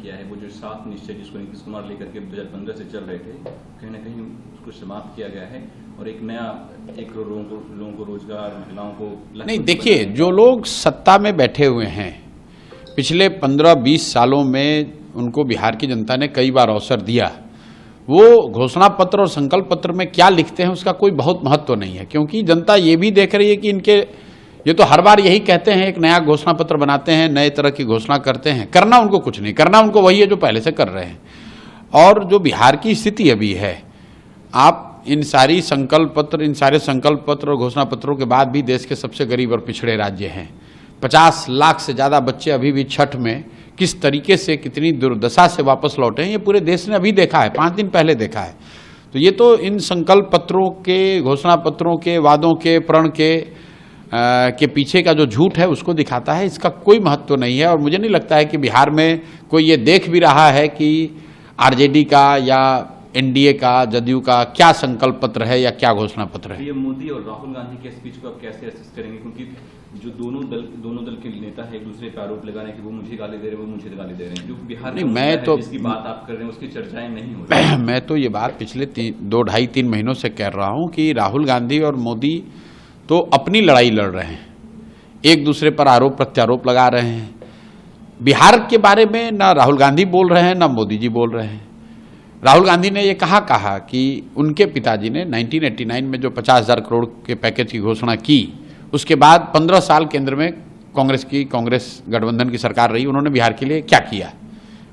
किया है। वो जो 7 निश्चय जिसको नीतीश कुमार लेकर के 2015 से चल रहे थे, कहीं ना कहीं उसको समाप्त किया गया है और एक नया 1 करोड़ लोगों को रोजगार, महिलाओं को नहीं। देखिए, जो लोग सत्ता में बैठे हुए हैं पिछले 15-20 सालों में, उनको बिहार की जनता ने कई बार अवसर दिया। वो घोषणा पत्र और संकल्प पत्र में क्या लिखते हैं उसका कोई बहुत महत्व नहीं है, क्योंकि जनता ये भी देख रही है कि इनके ये तो हर बार यही कहते हैं, एक नया घोषणा पत्र बनाते हैं, नए तरह की घोषणा करते हैं, करना उनको कुछ नहीं, करना उनको वही है जो पहले से कर रहे हैं। और जो बिहार की स्थिति अभी है, आप इन सारे संकल्प पत्र और घोषणा पत्रों के बाद भी देश के सबसे गरीब और पिछड़े राज्य हैं। 50 लाख से ज़्यादा बच्चे अभी भी छठ में किस तरीके से, कितनी दुर्दशा से वापस लौटे हैं, ये पूरे देश ने अभी देखा है, 5 दिन पहले देखा है। तो ये तो इन संकल्प पत्रों के, घोषणा पत्रों के, वादों के, प्रण के पीछे का जो झूठ है उसको दिखाता है। इसका कोई महत्व नहीं है और मुझे नहीं लगता है कि बिहार में कोई ये देख भी रहा है कि आरजेडी का या एनडीए का, जदयू का क्या संकल्प पत्र है या क्या घोषणा पत्र है। ये मोदी और राहुल गांधी के स्पीच को आप कैसे असेस करेंगे, क्योंकि जो दोनों दल के नेता है एक दूसरे पर आरोप लगा रहे हैं कि वो मुझे गाली दे रहे हैं, वो मुझे गाली दे रहे हैं, जो बिहार नहीं, मैं तो जिसकी बात आप कर रहे हैं उसकी चर्चाएं नहीं हो रही। मैं तो ये बात पिछले 2-2.5-3 महीनों से कह रहा हूं कि राहुल गांधी और मोदी तो अपनी लड़ाई लड़ रहे हैं, एक दूसरे पर आरोप प्रत्यारोप लगा रहे हैं। बिहार के बारे में ना राहुल गांधी बोल रहे हैं ना मोदी जी बोल रहे हैं। राहुल गांधी ने ये कहा कि उनके पिताजी ने 1989 में जो 50,000 करोड़ के पैकेज की घोषणा की, उसके बाद 15 साल केंद्र में कांग्रेस गठबंधन की सरकार रही, उन्होंने बिहार के लिए क्या किया।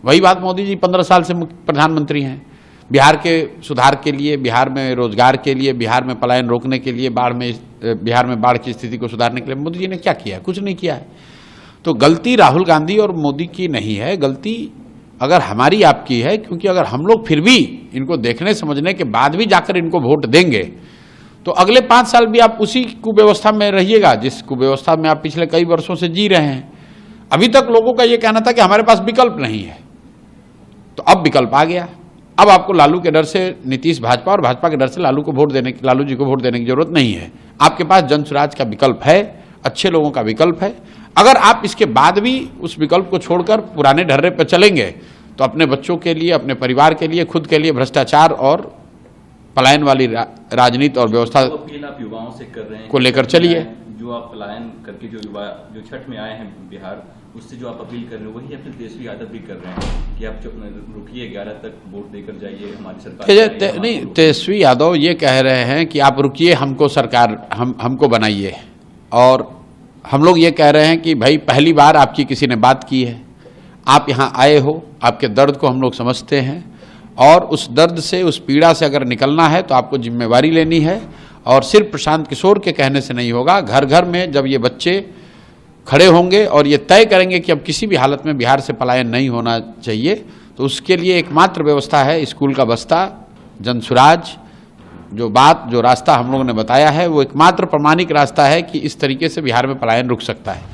वही बात मोदी जी 15 साल से प्रधानमंत्री हैं। बिहार के सुधार के लिए, बिहार में रोजगार के लिए, बिहार में पलायन रोकने के लिए, बिहार में बाढ़ की स्थिति को सुधारने के लिए मोदी जी ने क्या किया? कुछ नहीं किया है। तो गलती राहुल गांधी और मोदी की नहीं है, गलती अगर हमारी आपकी है, क्योंकि अगर हम लोग फिर भी इनको देखने समझने के बाद भी जाकर इनको वोट देंगे तो अगले 5 साल भी आप उसी कुव्यवस्था में रहिएगा जिस कुव्यवस्था में आप पिछले कई वर्षों से जी रहे हैं। अभी तक लोगों का यह कहना था कि हमारे पास विकल्प नहीं है, तो अब विकल्प आ गया। अब आपको लालू के डर से नीतीश भाजपा और भाजपा के डर से लालू जी को वोट देने की जरूरत नहीं है। आपके पास जन स्वराज का विकल्प है, अच्छे लोगों का विकल्प है। अगर आप इसके बाद भी उस विकल्प को छोड़कर पुराने ढर्रे पर चलेंगे तो अपने बच्चों के लिए, अपने परिवार के लिए, खुद के लिए भ्रष्टाचार और पलायन वाली राजनीति और व्यवस्था अपील आप युवाओं से कर रहे हैं को लेकर चलिए। जो आप पलायन करके जो युवा जो छठ में आए हैं बिहार, उससे जो आप अपील कर रहे हैं वही अपनी तेजस्वी यादव भी कर रहे हैं कि आप रुकिए, 11 तक वोट देकर जाइए, हमारी सरकार नहीं। तेजस्वी यादव ये कह रहे हैं कि आप रुकिए, हमको सरकार हमको बनाइए, और हम लोग ये कह रहे हैं कि भाई पहली बार आपकी किसी ने बात की है, आप यहाँ आए हो, आपके दर्द को हम लोग समझते हैं, और उस दर्द से, उस पीड़ा से अगर निकलना है तो आपको जिम्मेवारी लेनी है। और सिर्फ प्रशांत किशोर के कहने से नहीं होगा, घर घर में जब ये बच्चे खड़े होंगे और ये तय करेंगे कि अब किसी भी हालत में बिहार से पलायन नहीं होना चाहिए, तो उसके लिए एकमात्र व्यवस्था है स्कूल का बस्ता, जनसुराज। जो रास्ता हम लोगों ने बताया है वो एकमात्र प्रमाणिक रास्ता है कि इस तरीके से बिहार में पलायन रुक सकता है।